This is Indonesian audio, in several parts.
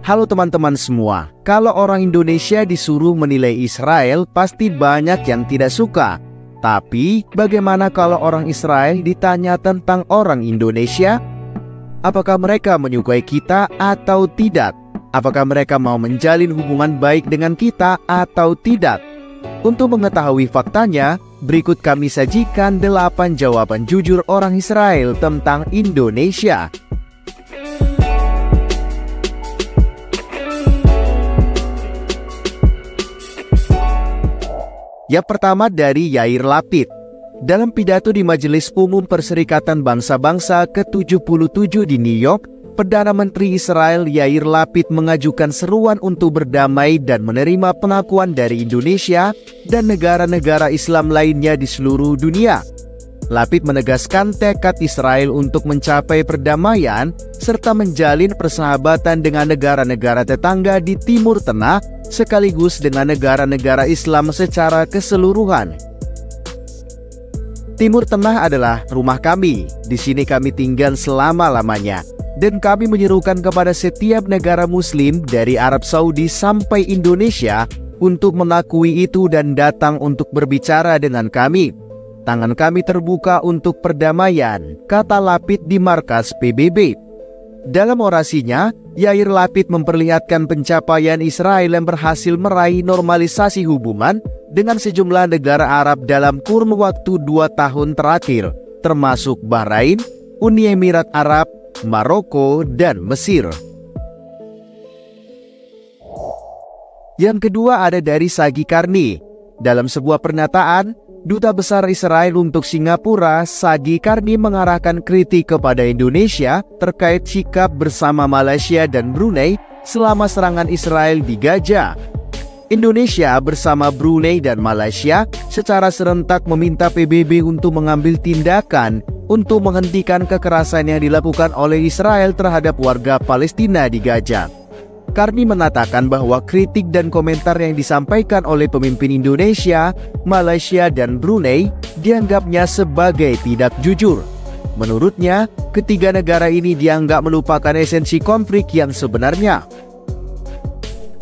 Halo teman-teman semua, kalau orang Indonesia disuruh menilai Israel, pasti banyak yang tidak suka. Tapi, bagaimana kalau orang Israel ditanya tentang orang Indonesia? Apakah mereka menyukai kita atau tidak? Apakah mereka mau menjalin hubungan baik dengan kita atau tidak? Untuk mengetahui faktanya, berikut kami sajikan 8 jawaban jujur orang Israel tentang Indonesia. Yang pertama dari Yair Lapid. Dalam pidato di Majelis Umum Perserikatan Bangsa-Bangsa ke-77 di New York, Perdana Menteri Israel Yair Lapid mengajukan seruan untuk berdamai dan menerima pengakuan dari Indonesia dan negara-negara Islam lainnya di seluruh dunia. Lapid menegaskan tekad Israel untuk mencapai perdamaian serta menjalin persahabatan dengan negara-negara tetangga di Timur Tengah sekaligus dengan negara-negara Islam secara keseluruhan. Timur Tengah adalah rumah kami. Di sini kami tinggal selama-lamanya. Dan kami menyerukan kepada setiap negara Muslim dari Arab Saudi sampai Indonesia untuk mengakui itu dan datang untuk berbicara dengan kami. Tangan kami terbuka untuk perdamaian, kata Lapid di markas PBB. Dalam orasinya, Yair Lapid memperlihatkan pencapaian Israel yang berhasil meraih normalisasi hubungan dengan sejumlah negara Arab dalam kurun waktu 2 tahun terakhir, termasuk Bahrain, Uni Emirat Arab, Maroko, dan Mesir. Yang kedua ada dari Sagi Karni. Dalam sebuah pernyataan, Duta Besar Israel untuk Singapura, Sagi Karni mengarahkan kritik kepada Indonesia terkait sikap bersama Malaysia dan Brunei selama serangan Israel di Gaza. Indonesia bersama Brunei dan Malaysia secara serentak meminta PBB untuk mengambil tindakan untuk menghentikan kekerasan yang dilakukan oleh Israel terhadap warga Palestina di Gaza. Karni mengatakan bahwa kritik dan komentar yang disampaikan oleh pemimpin Indonesia, Malaysia, dan Brunei dianggapnya sebagai tidak jujur. Menurutnya, ketiga negara ini dianggap melupakan esensi konflik yang sebenarnya.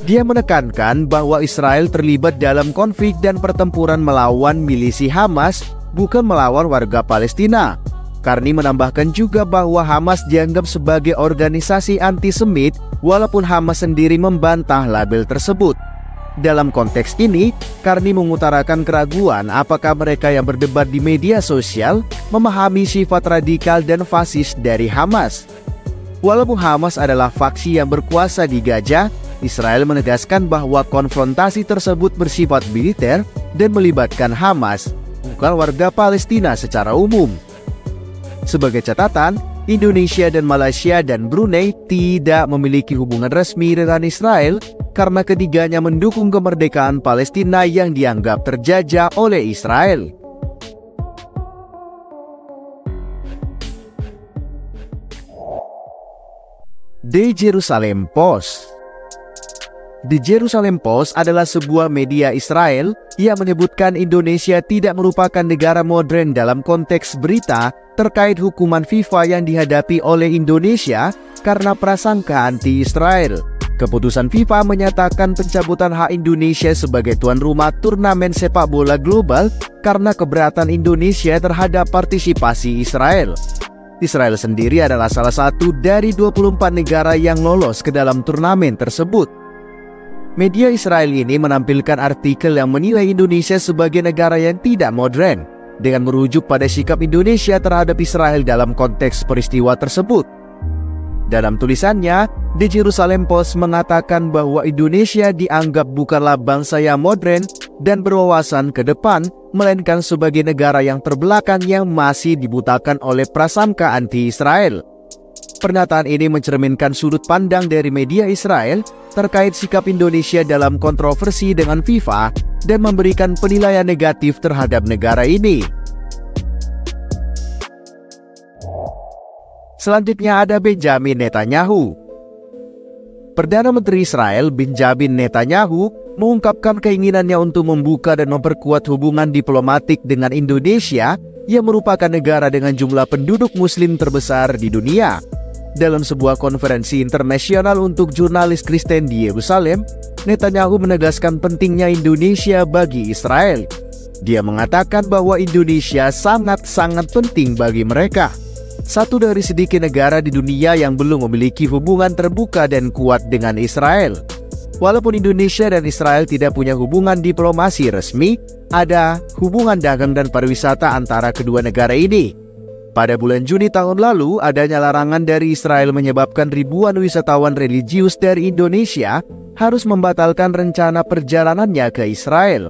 Dia menekankan bahwa Israel terlibat dalam konflik dan pertempuran melawan milisi Hamas, bukan melawan warga Palestina. Karni menambahkan juga bahwa Hamas dianggap sebagai organisasi antisemit, walaupun Hamas sendiri membantah label tersebut. Dalam konteks ini, Karni mengutarakan keraguan apakah mereka yang berdebat di media sosial memahami sifat radikal dan fasis dari Hamas. Walaupun Hamas adalah faksi yang berkuasa di Gaza, Israel menegaskan bahwa konfrontasi tersebut bersifat militer dan melibatkan Hamas, bukan warga Palestina secara umum. Sebagai catatan, Indonesia dan Malaysia dan Brunei tidak memiliki hubungan resmi dengan Israel karena ketiganya mendukung kemerdekaan Palestina yang dianggap terjajah oleh Israel. The Jerusalem Post. The Jerusalem Post adalah sebuah media Israel yang menyebutkan Indonesia tidak merupakan negara modern dalam konteks berita terkait hukuman FIFA yang dihadapi oleh Indonesia karena prasangka anti-Israel. Keputusan FIFA menyatakan pencabutan hak Indonesia sebagai tuan rumah turnamen sepak bola global karena keberatan Indonesia terhadap partisipasi Israel. Israel sendiri adalah salah satu dari 24 negara yang lolos ke dalam turnamen tersebut. Media Israel ini menampilkan artikel yang menilai Indonesia sebagai negara yang tidak modern, dengan merujuk pada sikap Indonesia terhadap Israel dalam konteks peristiwa tersebut. Dalam tulisannya, The Jerusalem Post mengatakan bahwa Indonesia dianggap bukanlah bangsa yang modern dan berwawasan ke depan, melainkan sebagai negara yang terbelakang yang masih dibutakan oleh prasangka anti-Israel. Pernyataan ini mencerminkan sudut pandang dari media Israel terkait sikap Indonesia dalam kontroversi dengan FIFA dan memberikan penilaian negatif terhadap negara ini. Selanjutnya ada Benjamin Netanyahu. Perdana Menteri Israel Benjamin Netanyahu mengungkapkan keinginannya untuk membuka dan memperkuat hubungan diplomatik dengan Indonesia yang merupakan negara dengan jumlah penduduk Muslim terbesar di dunia. dalam sebuah konferensi internasional untuk jurnalis Kristen di Yerusalem, Netanyahu menegaskan pentingnya Indonesia bagi Israel. Dia mengatakan bahwa Indonesia sangat-sangat penting bagi mereka. Satu dari sedikit negara di dunia yang belum memiliki hubungan terbuka dan kuat dengan Israel. Walaupun Indonesia dan Israel tidak punya hubungan diplomasi resmi, ada hubungan dagang dan pariwisata antara kedua negara ini. Pada bulan Juni tahun lalu, adanya larangan dari Israel menyebabkan ribuan wisatawan religius dari Indonesia harus membatalkan rencana perjalanannya ke Israel.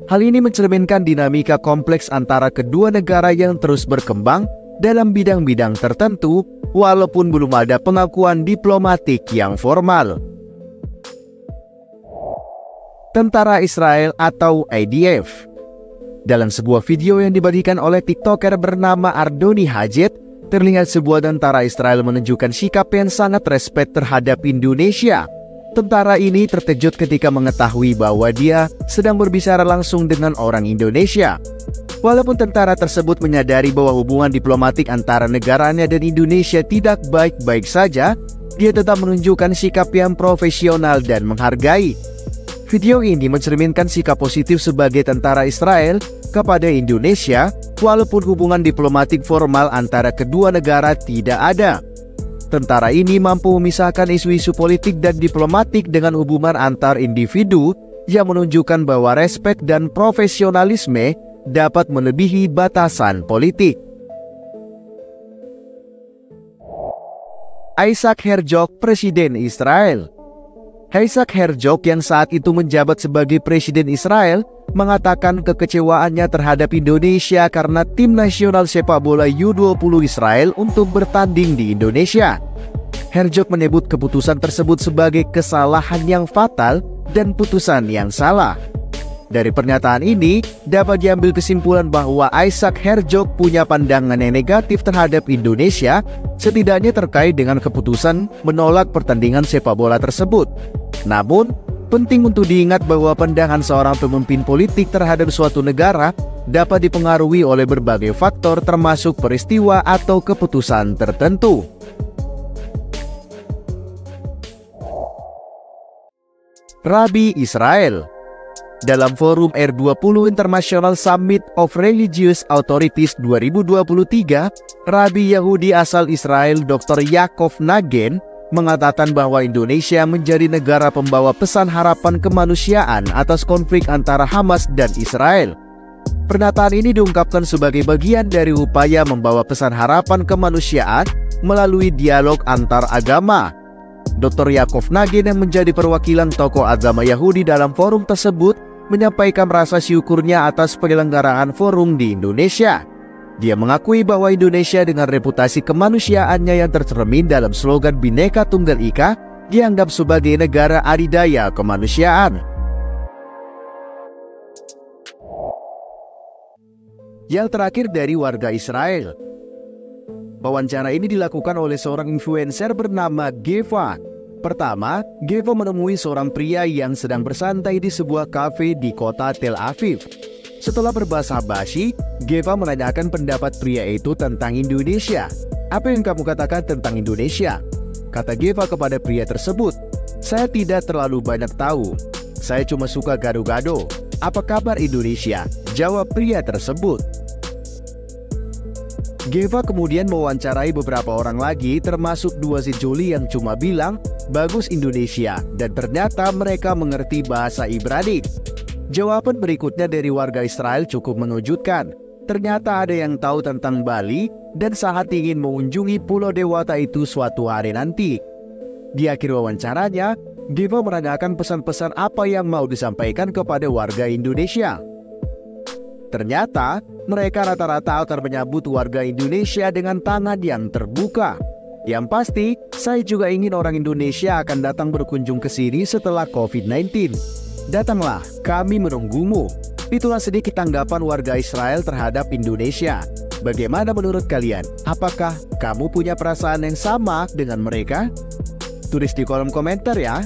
Hal ini mencerminkan dinamika kompleks antara kedua negara yang terus berkembang dalam bidang-bidang tertentu, walaupun belum ada pengakuan diplomatik yang formal. Tentara Israel atau IDF. Dalam sebuah video yang dibagikan oleh TikToker bernama Ardoni Hajet, terlihat sebuah tentara Israel menunjukkan sikap yang sangat respect terhadap Indonesia. Tentara ini terkejut ketika mengetahui bahwa dia sedang berbicara langsung dengan orang Indonesia. Walaupun tentara tersebut menyadari bahwa hubungan diplomatik antara negaranya dan Indonesia tidak baik-baik saja, dia tetap menunjukkan sikap yang profesional dan menghargai. Video ini mencerminkan sikap positif sebagai tentara Israel kepada Indonesia, walaupun hubungan diplomatik formal antara kedua negara tidak ada. Tentara ini mampu memisahkan isu-isu politik dan diplomatik dengan hubungan antar individu yang menunjukkan bahwa respek dan profesionalisme dapat melebihi batasan politik. Isaac Herzog, Presiden Israel. Isaac Herzog yang saat itu menjabat sebagai Presiden Israel mengatakan kekecewaannya terhadap Indonesia karena tim nasional sepak bola U20 Israel untuk bertanding di Indonesia. Herzog menyebut keputusan tersebut sebagai kesalahan yang fatal dan putusan yang salah. Dari pernyataan ini, dapat diambil kesimpulan bahwa Isaac Herzog punya pandangan yang negatif terhadap Indonesia, setidaknya terkait dengan keputusan menolak pertandingan sepak bola tersebut. Namun, penting untuk diingat bahwa pandangan seorang pemimpin politik terhadap suatu negara dapat dipengaruhi oleh berbagai faktor termasuk peristiwa atau keputusan tertentu. Rabi Israel. Dalam forum R20 International Summit of Religious Authorities 2023, Rabi Yahudi asal Israel Dr. Yaakov Nagen mengatakan bahwa Indonesia menjadi negara pembawa pesan harapan kemanusiaan atas konflik antara Hamas dan Israel. Pernyataan ini diungkapkan sebagai bagian dari upaya membawa pesan harapan kemanusiaan melalui dialog antar agama. Dr. Yaakov Nagen yang menjadi perwakilan tokoh agama Yahudi dalam forum tersebut menyampaikan rasa syukurnya atas penyelenggaraan forum di Indonesia. Dia mengakui bahwa Indonesia dengan reputasi kemanusiaannya yang tercermin dalam slogan Bhinneka Tunggal Ika dianggap sebagai negara adidaya kemanusiaan. Yang terakhir dari warga Israel. Wawancara ini dilakukan oleh seorang influencer bernama Geva. Pertama, Geva menemui seorang pria yang sedang bersantai di sebuah kafe di kota Tel Aviv. Setelah berbahasa basi, Geva menanyakan pendapat pria itu tentang Indonesia. "Apa yang kamu katakan tentang Indonesia?" kata Geva kepada pria tersebut. "Saya tidak terlalu banyak tahu. Saya cuma suka gado-gado. Apa kabar Indonesia?" jawab pria tersebut. Geva kemudian mewawancarai beberapa orang lagi, termasuk dua sejoli yang cuma bilang, "Bagus Indonesia," dan ternyata mereka mengerti bahasa Ibrani. Jawaban berikutnya dari warga Israel cukup mengejutkan. Ternyata ada yang tahu tentang Bali dan sangat ingin mengunjungi Pulau Dewata itu suatu hari nanti. Di akhir wawancaranya, Geva menanyakan pesan-pesan apa yang mau disampaikan kepada warga Indonesia. Ternyata, mereka rata-rata akan menyambut warga Indonesia dengan tangan yang terbuka. Yang pasti, saya juga ingin orang Indonesia akan datang berkunjung ke sini setelah COVID-19. Datanglah, kami menunggumu. Itulah sedikit tanggapan warga Israel terhadap Indonesia. Bagaimana menurut kalian? Apakah kamu punya perasaan yang sama dengan mereka? Tulis di kolom komentar ya.